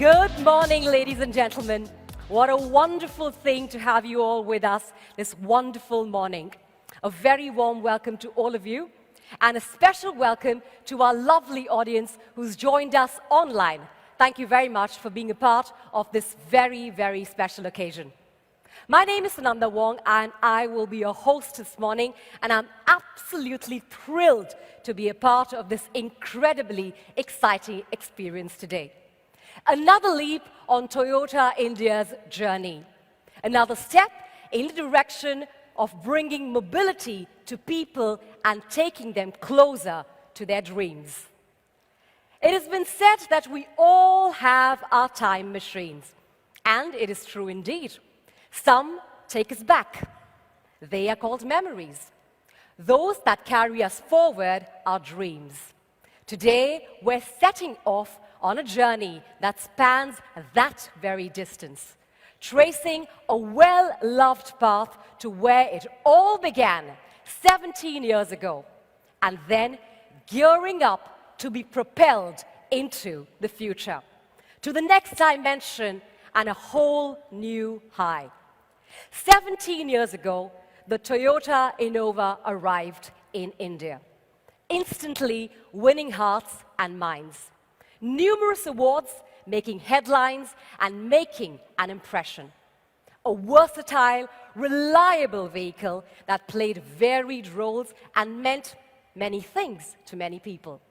Good morning, ladies and gentlemen. What a wonderful thing to have you all with us this wonderful morning. A very warm welcome to all of you, and a special welcome to our lovely audience who's joined us online. Thank you very much for being a part of this very, very special occasion. My name is Sananda Wong, and I will be your host this morning, and I'm absolutely thrilled to be a part of this incredibly exciting experience today. Another leap on Toyota India's journey. Another step in the direction of bringing mobility to people and taking them closer to their dreams. It has been said that we all have our time machines, and it is true indeed. Some take us back. They are called memories. Those that carry us forward are dreams. Today, we're setting off on a journey that spans that very distance, tracing a well-loved path to where it all began 17 years ago, and then gearing up to be propelled into the future, to the next dimension and a whole new high. 17 years ago, the Toyota Innova arrived in India, instantly winning hearts and minds. Numerous awards, making headlines and making an impression. A versatile, reliable vehicle that played varied roles and meant many things to many people.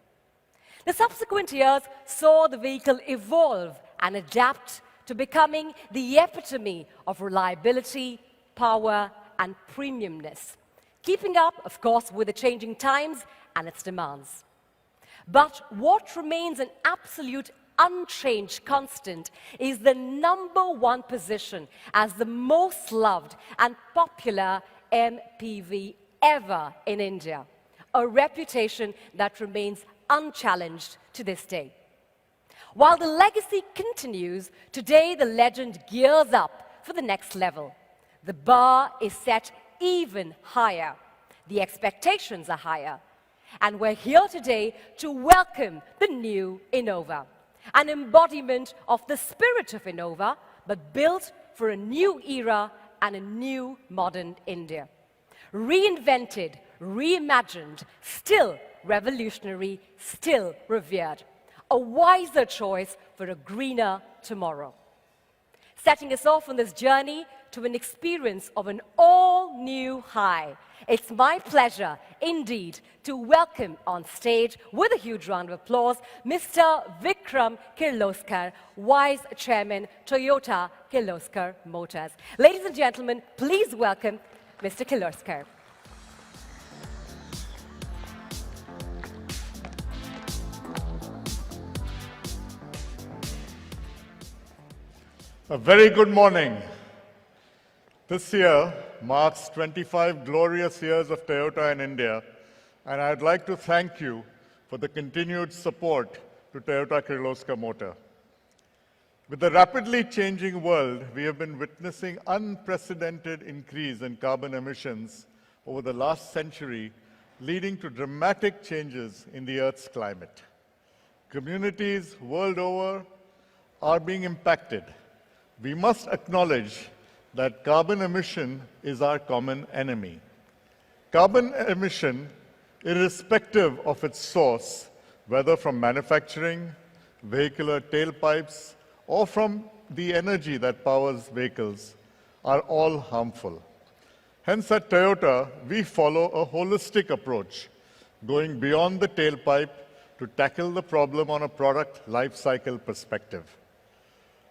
The subsequent years saw the vehicle evolve and adapt to becoming the epitome of reliability, power, and premiumness, keeping up, of course, with the changing times and its demands. But what remains an absolute unchanged constant is the #1 position as the most loved and popular MPV ever in India, a reputation that remains unchallenged to this day. While the legacy continues, today the legend gears up for the next level. The bar is set even higher. The expectations are higher. And we're here today to welcome the new Innova, an embodiment of the spirit of Innova, but built for a new era and a new modern India. Reinvented, reimagined, still revolutionary, still revered. A wiser choice for a greener tomorrow. Setting us off on this journey to an experience of an all-new high. It's my pleasure, indeed, to welcome on stage, with a huge round of applause, Mr. Vikram Kirloskar, Vice Chairman, Toyota Kirloskar Motors. Ladies and gentlemen, please welcome Mr. Kirloskar. A very good morning. This year marks 25 glorious years of Toyota in India, and I'd like to thank you for the continued support to Toyota Kirloskar Motor. With the rapidly changing world, we have been witnessing unprecedented increase in carbon emissions over the last century, leading to dramatic changes in the Earth's climate. Communities world over are being impacted. We must acknowledge that carbon emission is our common enemy. Carbon emission, irrespective of its source, whether from manufacturing, vehicular tailpipes, or from the energy that powers vehicles, are all harmful. Hence, at Toyota, we follow a holistic approach, going beyond the tailpipe to tackle the problem on a product life cycle perspective.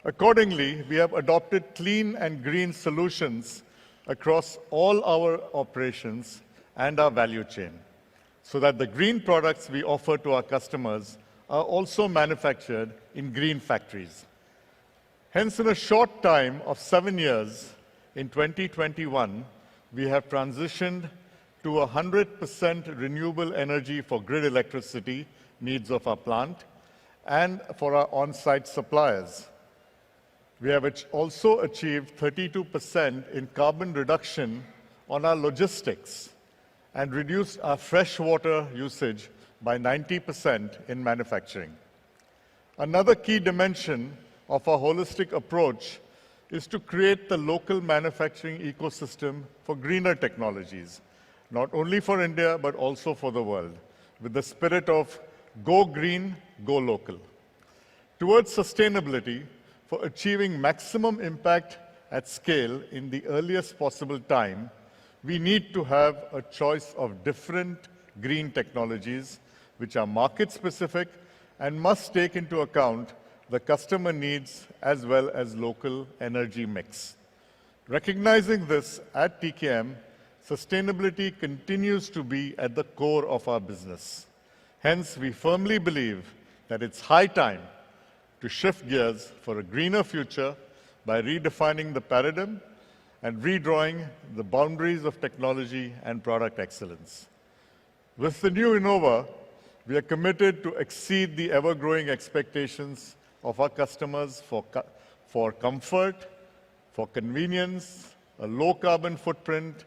Accordingly, we have adopted clean and green solutions across all our operations and our value chain, so that the green products we offer to our customers are also manufactured in green factories. Hence, in a short time of 7 years, in 2021, we have transitioned to 100% renewable energy for grid electricity needs of our plant and for our on-site suppliers. We have also achieved 32% in carbon reduction on our logistics and reduced our fresh water usage by 90% in manufacturing. Another key dimension of our holistic approach is to create the local manufacturing ecosystem for greener technologies, not only for India, but also for the world, with the spirit of go green, go local. Towards sustainability, for achieving maximum impact at scale in the earliest possible time, we need to have a choice of different green technologies which are market-specific and must take into account the customer needs as well as local energy mix. Recognizing this, at TKM, sustainability continues to be at the core of our business. Hence, we firmly believe that it's high time to shift gears for a greener future by redefining the paradigm and redrawing the boundaries of technology and product excellence. With the new Innova, we are committed to exceed the ever-growing expectations of our customers for comfort, for convenience, a low-carbon footprint,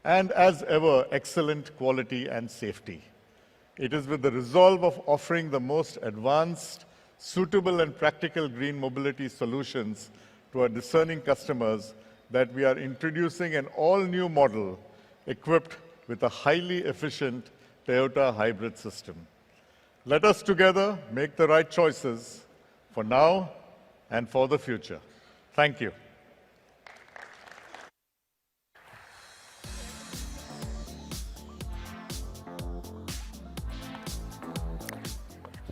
and as ever, excellent quality and safety. It is with the resolve of offering the most advanced, suitable, and practical green mobility solutions to our discerning customers that we are introducing an all-new model equipped with a highly efficient Toyota hybrid system. Let us together make the right choices for now and for the future. Thank you.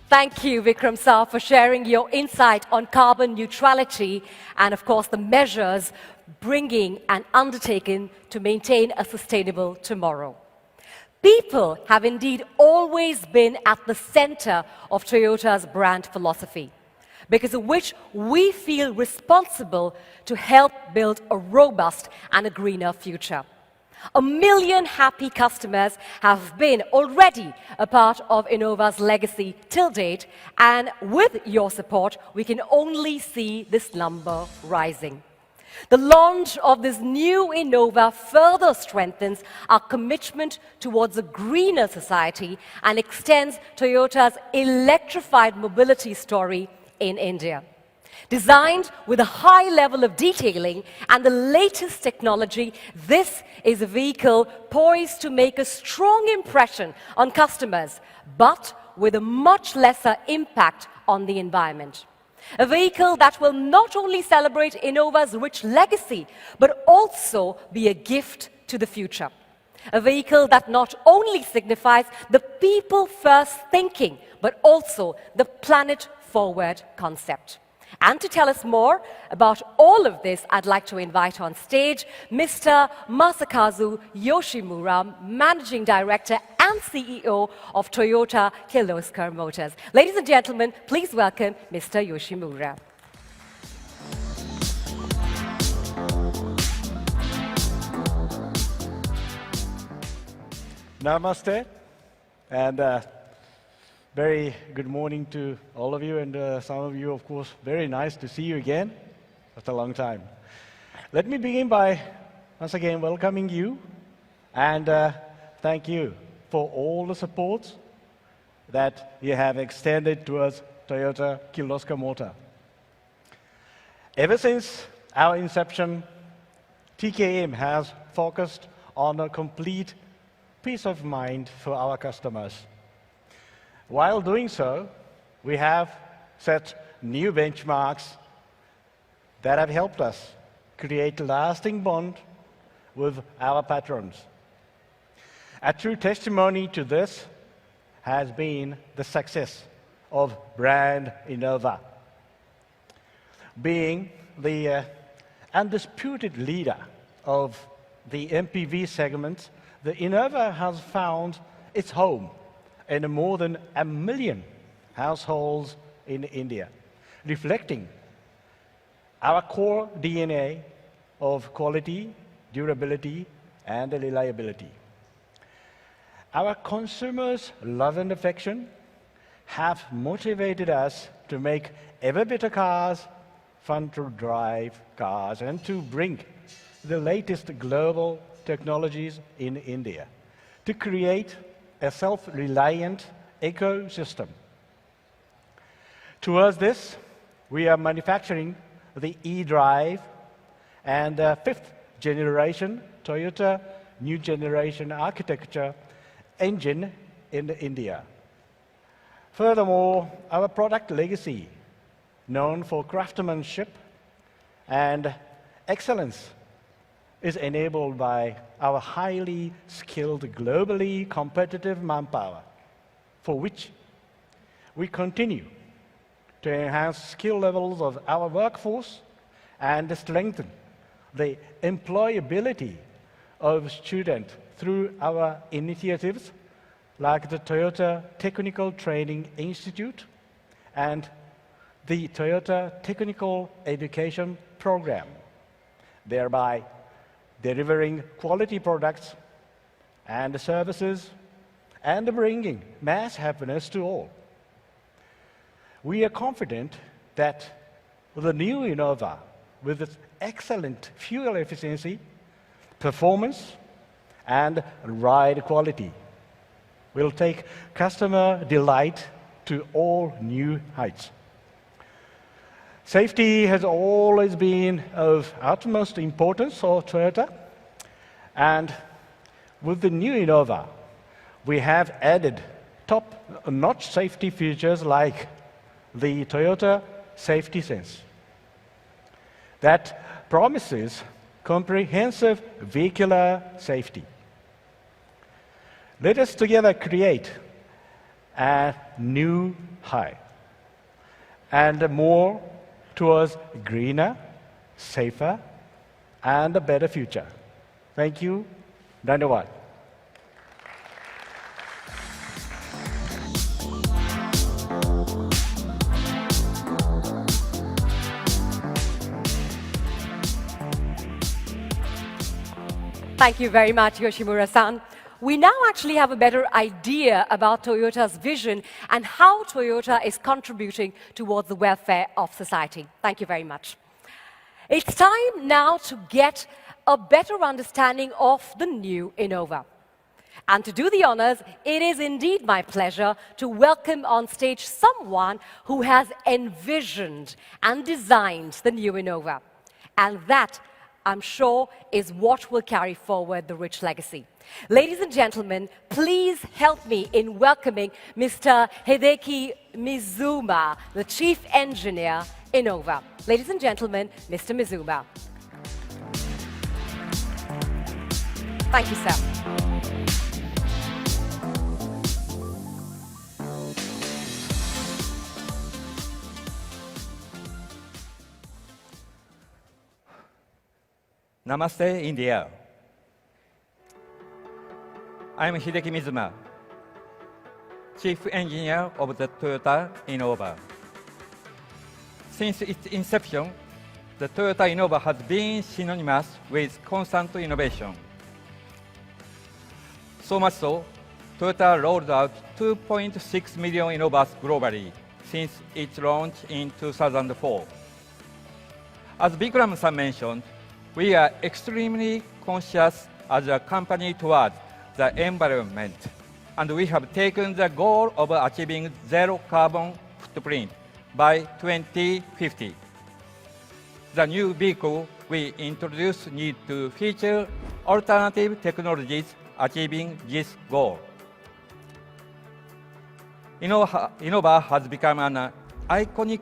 Thank you, Vikram sir, for sharing your insight on carbon neutrality and, of course, the measures bringing and undertaken to maintain a sustainable tomorrow. People have indeed always been at the center of Toyota's brand philosophy, because of which we feel responsible to help build a robust and a greener future. 1 million happy customers have been already a part of Innova's legacy till date, and with your support, we can only see this number rising. The launch of this new Innova further strengthens our commitment towards a greener society and extends Toyota's electrified mobility story in India. Designed with a high level of detailing and the latest technology, this is a vehicle poised to make a strong impression on customers, but with a much lesser impact on the environment. A vehicle that will not only celebrate Innova's rich legacy, but also be a gift to the future. A vehicle that not only signifies the people-first thinking, but also the planet-forward concept. And to tell us more about all of this, I'd like to invite on stage Mr. Masakazu Yoshimura, Managing Director and CEO of Toyota Kirloskar Motors. Ladies and gentlemen, please welcome Mr. Yoshimura. Namaste, and very good morning to all of you, and some of you, of course, very nice to see you again after a long time. Let me begin by once again welcoming you and thank you for all the support that you have extended towards Toyota Kirloskar Motor. Ever since our inception, TKM has focused on a complete peace of mind for our customers. While doing so, we have set new benchmarks that have helped us create a lasting bond with our patrons. A true testimony to this has been the success of brand Innova. Being the undisputed leader of the MPV segment, the Innova has found its home in more than 1 million households in India, reflecting our core DNA of quality, durability, and reliability. Our consumers' love and affection have motivated us to make ever better cars, fun to drive cars, and to bring the latest global technologies in India to create a self-reliant ecosystem. Towards this, we are manufacturing the e-drive and fifth generation Toyota new generation architecture engine in India. Furthermore, our product legacy, known for craftsmanship and excellence, is enabled by our highly skilled, globally competitive manpower, for which we continue to enhance skill levels of our workforce and strengthen the employability of students through our initiatives like the Toyota Technical Training Institute and the Toyota Technical Education Program, thereby delivering quality products and services and bringing mass happiness to all. We are confident that the new Innova, with its excellent fuel efficiency, performance, and ride quality, will take customer delight to all new heights. Safety has always been of utmost importance for Toyota, and with the new Innova, we have added top-notch safety features like the Toyota Safety Sense that promises comprehensive vehicular safety. Let us together create a new high and more towards greener, safer, and a better future. Thank you. Dhanyawad. Thank you very much, Yoshimura-san. We now actually have a better idea about Toyota's vision and how Toyota is contributing towards the welfare of society. Thank you very much. It's time now to get a better understanding of the new Innova. And to do the honors, it is indeed my pleasure to welcome on stage someone who has envisioned and designed the new Innova. And that, I'm sure, is what will carry forward the rich legacy. Ladies and gentlemen, please help me in welcoming Mr. Hideki Mizuma, the Chief Engineer, Innova. Ladies and gentlemen, Mr. Mizuma. Thank you, sir. Namaste, India. I'm Hideki Mizuma, Chief Engineer of the Toyota Innova. Since its inception, the Toyota Innova has been synonymous with constant innovation. So much so, Toyota rolled out 2.6 million Innovas globally since its launch in 2004. As Vikram-san mentioned, we are extremely conscious as a company towards the environment, and we have taken the goal of achieving zero carbon footprint by 2050. The new vehicle we introduce need to feature alternative technologies achieving this goal. Innova has become an iconic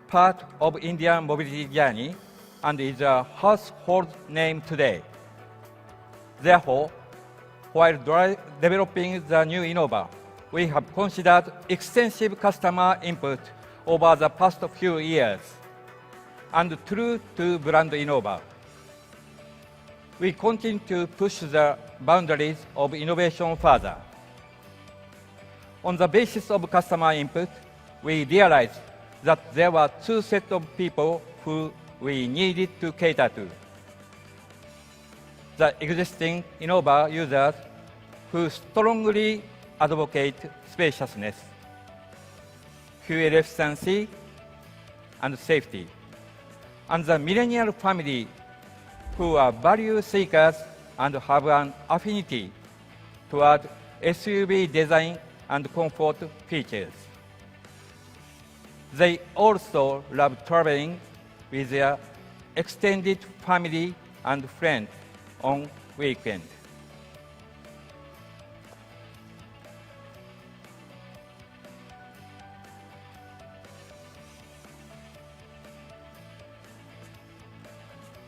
part of Indian mobility journey and is a household name today. Therefore, while developing the new Innova, we have considered extensive customer input over the past few years. And true to brand Innova, we continue to push the boundaries of innovation further. On the basis of customer input, we realized that there were two sets of people who we needed to cater to. The existing Innova users who strongly advocate spaciousness, fuel efficiency, and safety, and the millennial family who are value seekers and have an affinity toward SUV design and comfort features. They also love traveling with their extended family and friends on weekend.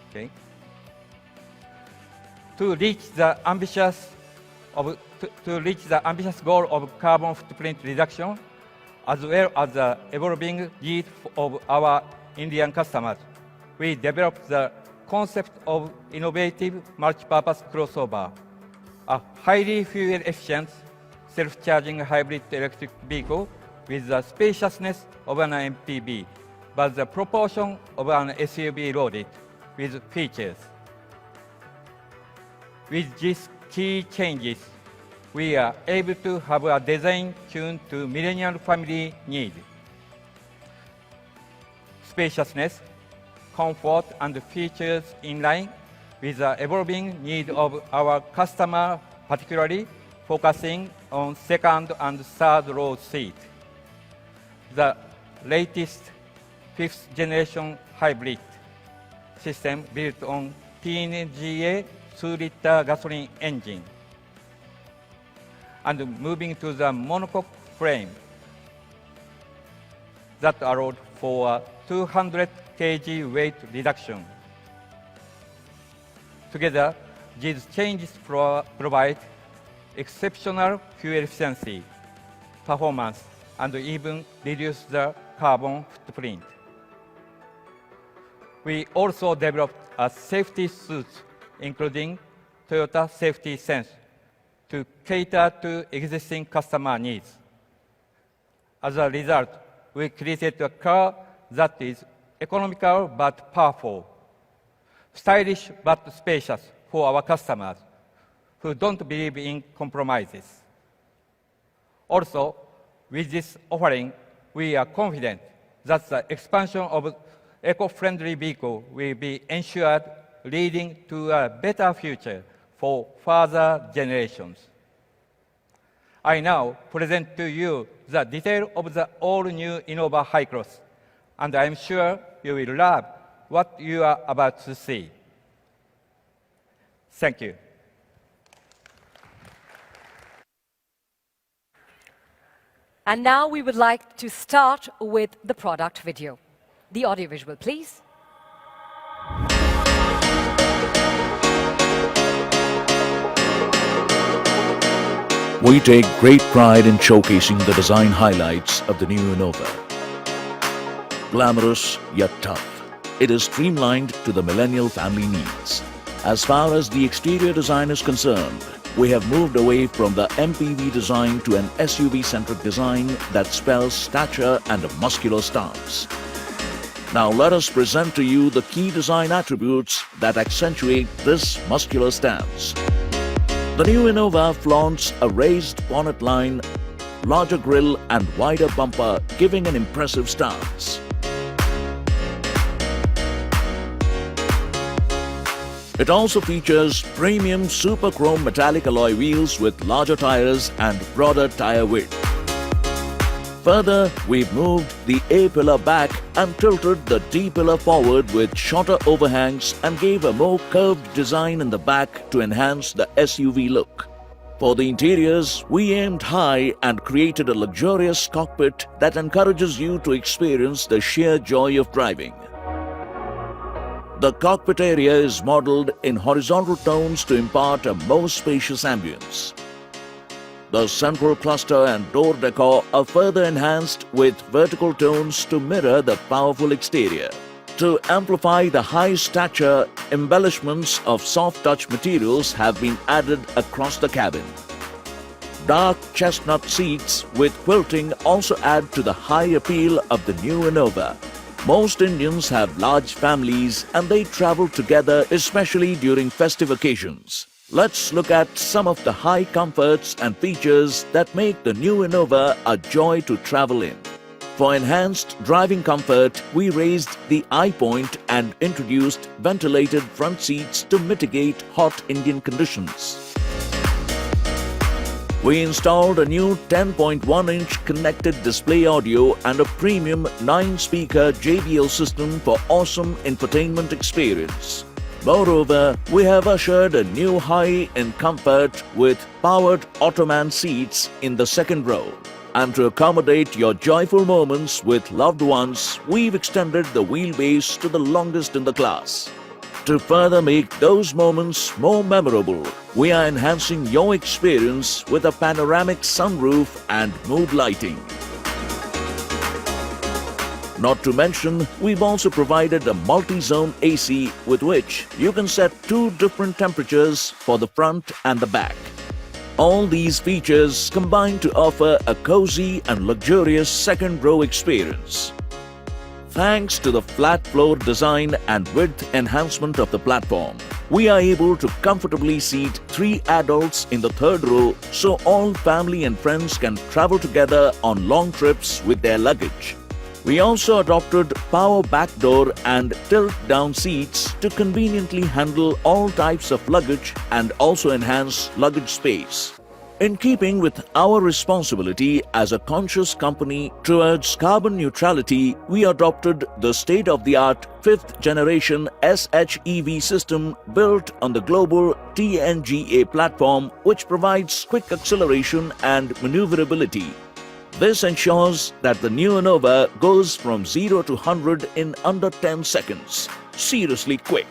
Okay. To reach the ambitious goal of carbon footprint reduction, as well as the evolving needs of our Indian customers, we developed the concept of innovative multi-purpose crossover, a highly fuel-efficient, self-charging hybrid electric vehicle with the spaciousness of an MPV, but the proportion of an SUV loaded with features. With these key changes, we are able to have a design tuned to millennial family needs. Spaciousness, comfort, and features in line with the evolving need of our customer, particularly focusing on second and third row seat. The latest fifth generation hybrid system built on TNGA 2-liter gasoline engine and moving to the monocoque frame that allowed for a 200 kg weight reduction. Together, these changes provide exceptional fuel efficiency, performance, and even reduce the carbon footprint. We also developed a safety suite, including Toyota Safety Sense, to cater to existing customer needs. As a result, we created a car that is economical but powerful, stylish but spacious for our customers who don't believe in compromises. Also, with this offering, we are confident that the expansion of eco-friendly vehicle will be ensured, leading to a better future for further generations. I now present to you the detail of the all-new Innova HyCross, and I am sure you will love what you are about to see. Thank you. And now we would like to start with the product video. The audiovisual, please. We take great pride in showcasing the design highlights of the new Innova. Glamorous yet tough, it is streamlined to the millennial family needs. As far as the exterior design is concerned, we have moved away from the MPV design to an SUV-centric design that spells stature and a muscular stance. Now let us present to you the key design attributes that accentuate this muscular stance. The new Innova flaunts a raised bonnet line, larger grille and wider bumper, giving an impressive stance. It also features premium super chrome metallic alloy wheels with larger tires and broader tire width. Further, we've moved the A-pillar back and tilted the D-pillar forward with shorter overhangs and gave a more curved design in the back to enhance the SUV look. For the interiors, we aimed high and created a luxurious cockpit that encourages you to experience the sheer joy of driving. The cockpit area is modeled in horizontal tones to impart a more spacious ambience. The central cluster and door decor are further enhanced with vertical tones to mirror the powerful exterior. To amplify the high stature, embellishments of soft touch materials have been added across the cabin. Dark chestnut seats with quilting also add to the high appeal of the new Innova. Most Indians have large families and they travel together, especially during festive occasions. Let's look at some of the high comforts and features that make the new Innova a joy to travel in. For enhanced driving comfort, we raised the eye point and introduced ventilated front seats to mitigate hot Indian conditions. We installed a new 10.1-inch connected display audio and a premium 9-speaker JBL system for awesome infotainment experience. Moreover, we have ushered a new high in comfort with powered Ottoman seats in the second row. And to accommodate your joyful moments with loved ones, we've extended the wheelbase to the longest in the class. To further make those moments more memorable, we are enhancing your experience with a panoramic sunroof and mood lighting. Not to mention, we've also provided a multi-zone AC with which you can set 2 different temperatures for the front and the back. All these features combine to offer a cozy and luxurious second row experience. Thanks to the flat floor design and width enhancement of the platform, we are able to comfortably seat 3 adults in the third row so all family and friends can travel together on long trips with their luggage. We also adopted power back door and tilt-down seats to conveniently handle all types of luggage and also enhance luggage space. In keeping with our responsibility as a conscious company towards carbon neutrality, we adopted the state-of-the-art 5th generation SHEV system built on the global TNGA platform, which provides quick acceleration and maneuverability. This ensures that the new Innova goes from 0 to 100 in under 10 seconds. Seriously quick.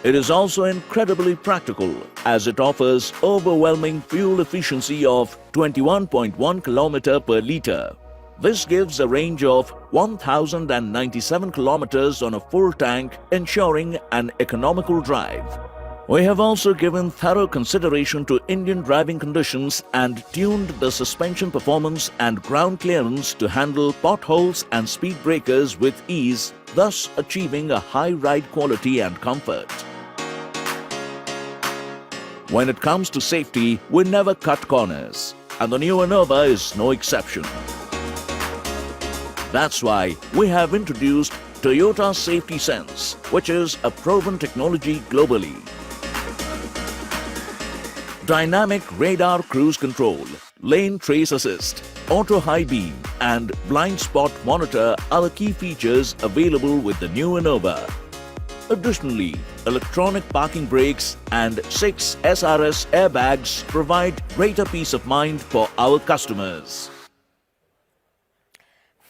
It is also incredibly practical as it offers overwhelming fuel efficiency of 21.1 km per litre. This gives a range of 1,097 km on a full tank, ensuring an economical drive. We have also given thorough consideration to Indian driving conditions and tuned the suspension performance and ground clearance to handle potholes and speed breakers with ease, thus achieving a high ride quality and comfort. When it comes to safety, we never cut corners, and the new Innova is no exception. That's why we have introduced Toyota Safety Sense, which is a proven technology globally. Dynamic radar cruise control, lane trace assist, auto high beam and blind spot monitor are the key features available with the new Innova. Additionally, electronic parking brakes and 6 SRS airbags provide greater peace of mind for our customers.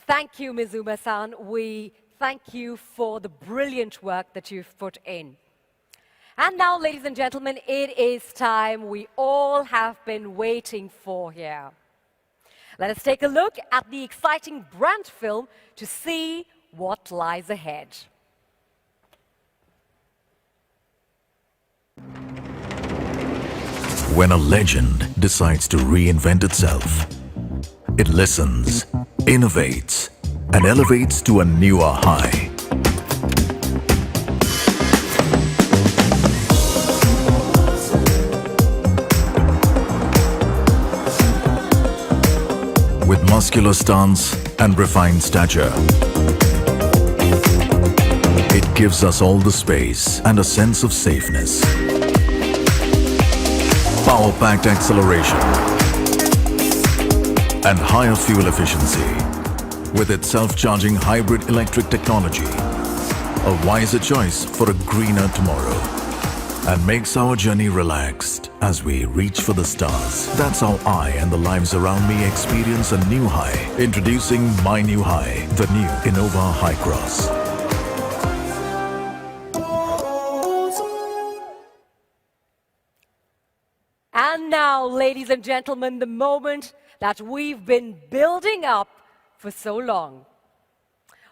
Thank you, Mizuma-san. We thank you for the brilliant work that you've put in. And now, ladies and gentlemen, it is time we all have been waiting for here. Let us take a look at the exciting brand film to see what lies ahead. When a legend decides to reinvent itself, it listens, innovates, and elevates to a newer high. With muscular stance and refined stature, it gives us all the space and a sense of safeness. Power-packed acceleration and higher fuel efficiency. With its self-charging hybrid electric technology, a wiser choice for a greener tomorrow. And makes our journey relaxed as we reach for the stars. That's how I and the lives around me experience a new high. Introducing my new high, the new Innova HyCross. And now, ladies and gentlemen, the moment that we've been building up for so long,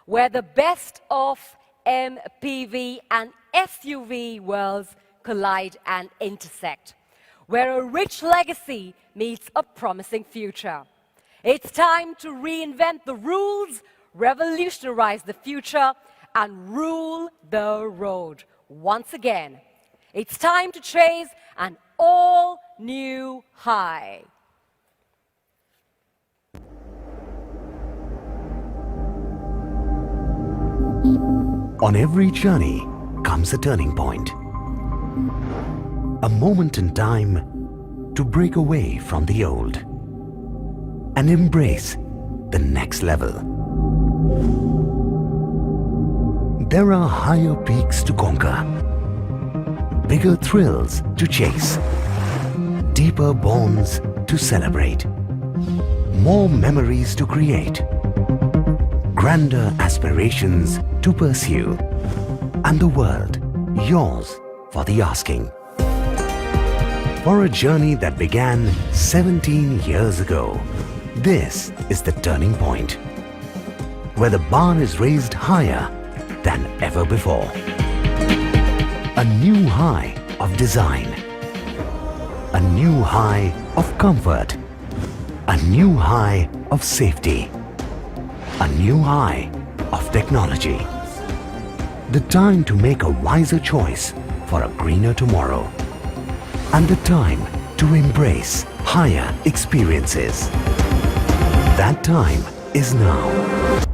where the best of MPV and SUV worlds collide and intersect, where a rich legacy meets a promising future. It's time to reinvent the rules, revolutionize the future, and rule the road once again. It's time to chase an all-new high. On every journey comes a turning point. A moment in time to break away from the old and embrace the next level. There are higher peaks to conquer, bigger thrills to chase, deeper bonds to celebrate, more memories to create, grander aspirations to pursue, and the world yours for the asking. For a journey that began 17 years ago, this is the turning point, where the bar is raised higher than ever before. A new high of design, a new high of comfort, a new high of safety, a new high of technology. The time to make a wiser choice for a greener tomorrow, and the time to embrace higher experiences. That time is now.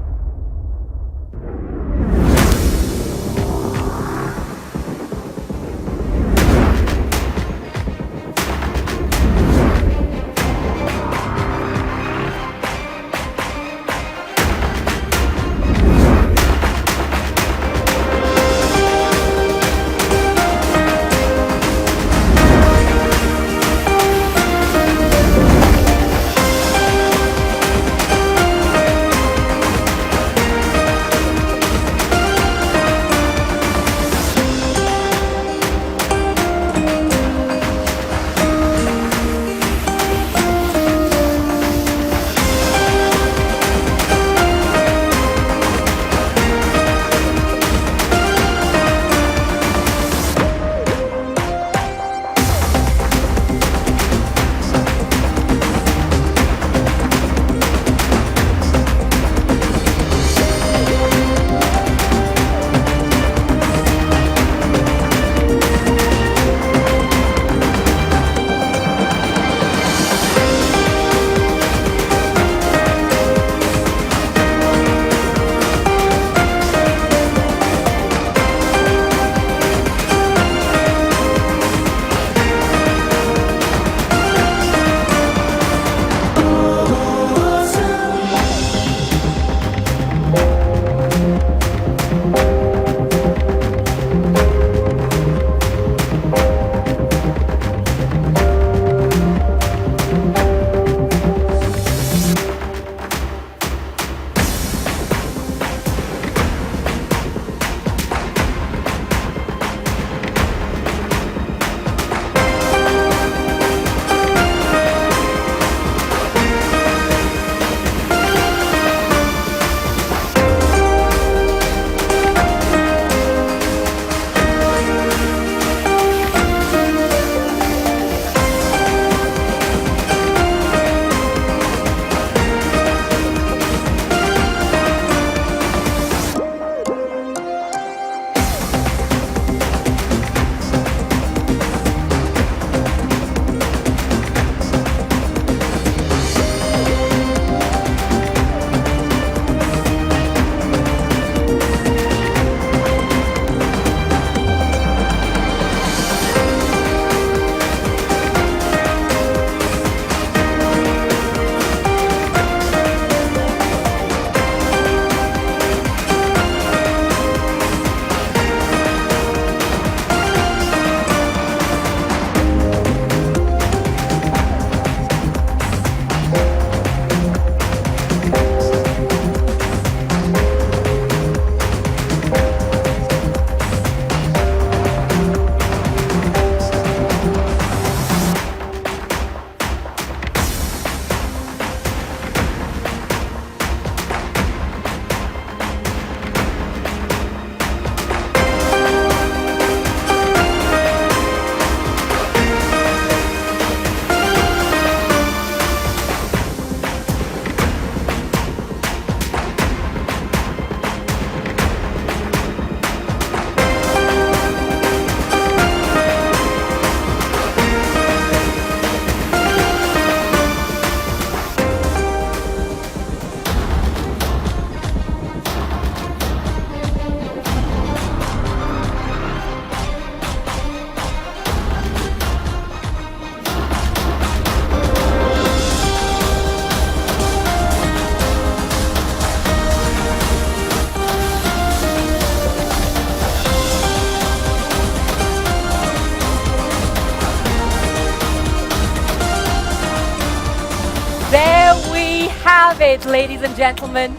have it, ladies and gentlemen.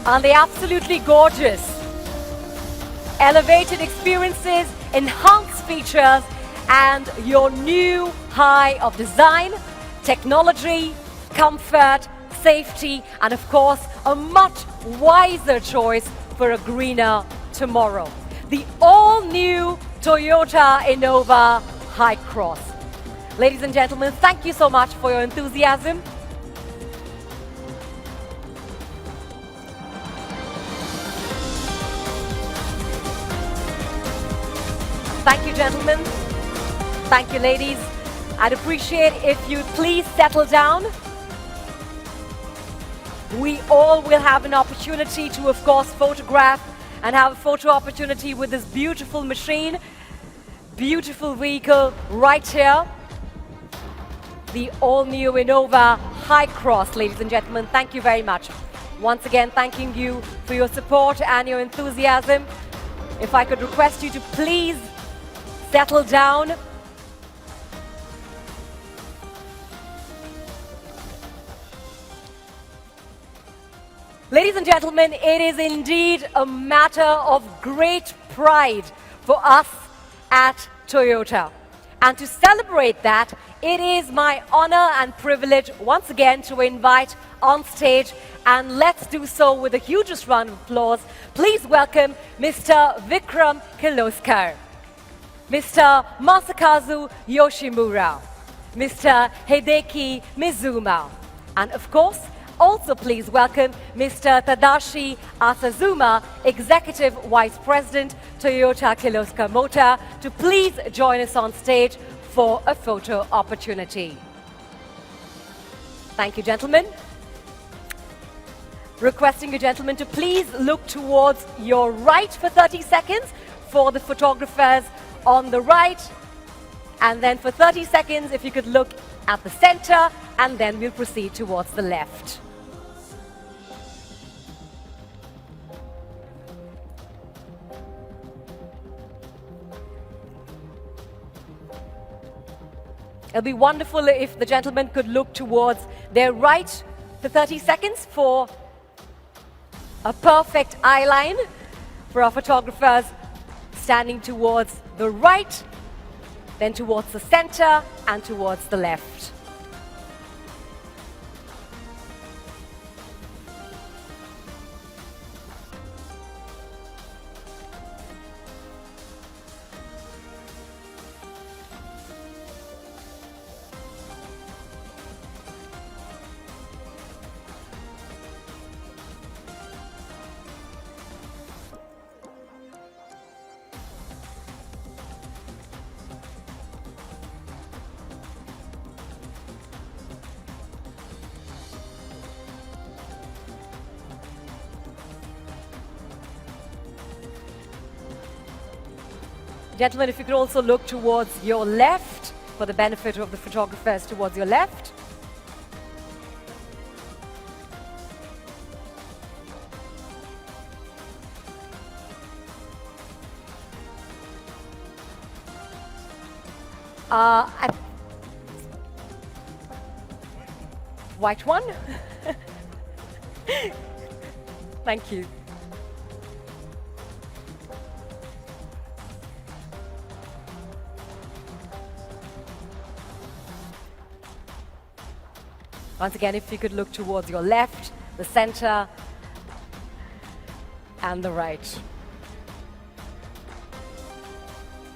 Aren't they absolutely gorgeous? Elevated experiences, enhanced features, and your new high of design, technology, comfort, safety, and of course, a much wiser choice for a greener tomorrow. The all-new Toyota Innova HyCross. Ladies and gentlemen, thank you so much for your enthusiasm. Thank you, gentlemen. Thank you, ladies. I'd appreciate if you'd please settle down. We all will have an opportunity to, of course, photograph and have a photo opportunity with this beautiful machine, beautiful vehicle right here. The all-new Innova HyCross, ladies and gentlemen. Thank you very much. Once again, thanking you for your support and your enthusiasm. If I could request you to please settle down. Ladies and gentlemen, it is indeed a matter of great pride for us at Toyota. And to celebrate that, it is my honor and privilege once again to invite on stage, and let's do so with the hugest round of applause. Please welcome Mr. Vikram Kirloskar, Mr. Masakazu Yoshimura, Mr. Hideki Mizuma, and of course, also please welcome Mr. Tadashi Asazuma, Executive Vice President, Toyota Kirloskar Motor, to please join us on stage for a photo opportunity. Thank you, gentlemen. Requesting you, gentlemen, to please look towards your right for 30 seconds for the photographers on the right, and then for 30 seconds, if you could look at the center, and then we'll proceed towards the left. It'll be wonderful if the gentlemen could look towards their right for 30 seconds for a perfect eye line for our photographers standing towards the right, then towards the center, and towards the left. Gentlemen, if you could also look towards your left for the benefit of the photographers towards your left. White one. Thank you. Once again, if you could look towards your left, the center, and the right.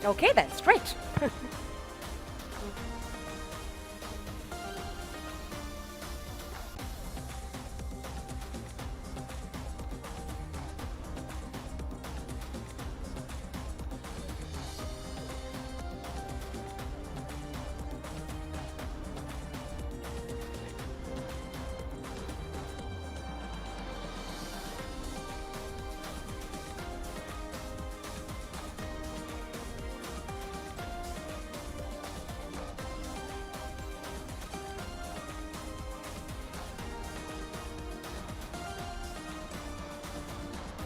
Okay then, straight.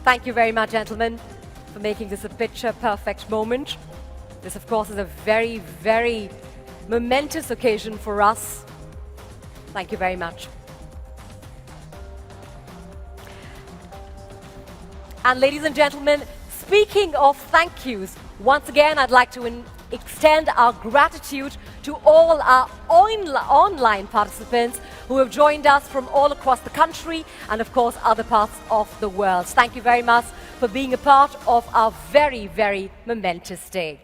Thank you very much, gentlemen, for making this a picture-perfect moment. This, of course, is a very, very momentous occasion for us. Thank you very much. And ladies and gentlemen, speaking of thank yous, once again I'd like to extend our gratitude to all our online participants who have joined us from all across the country and of course other parts of the world. Thank you very much for being a part of our very, very momentous day.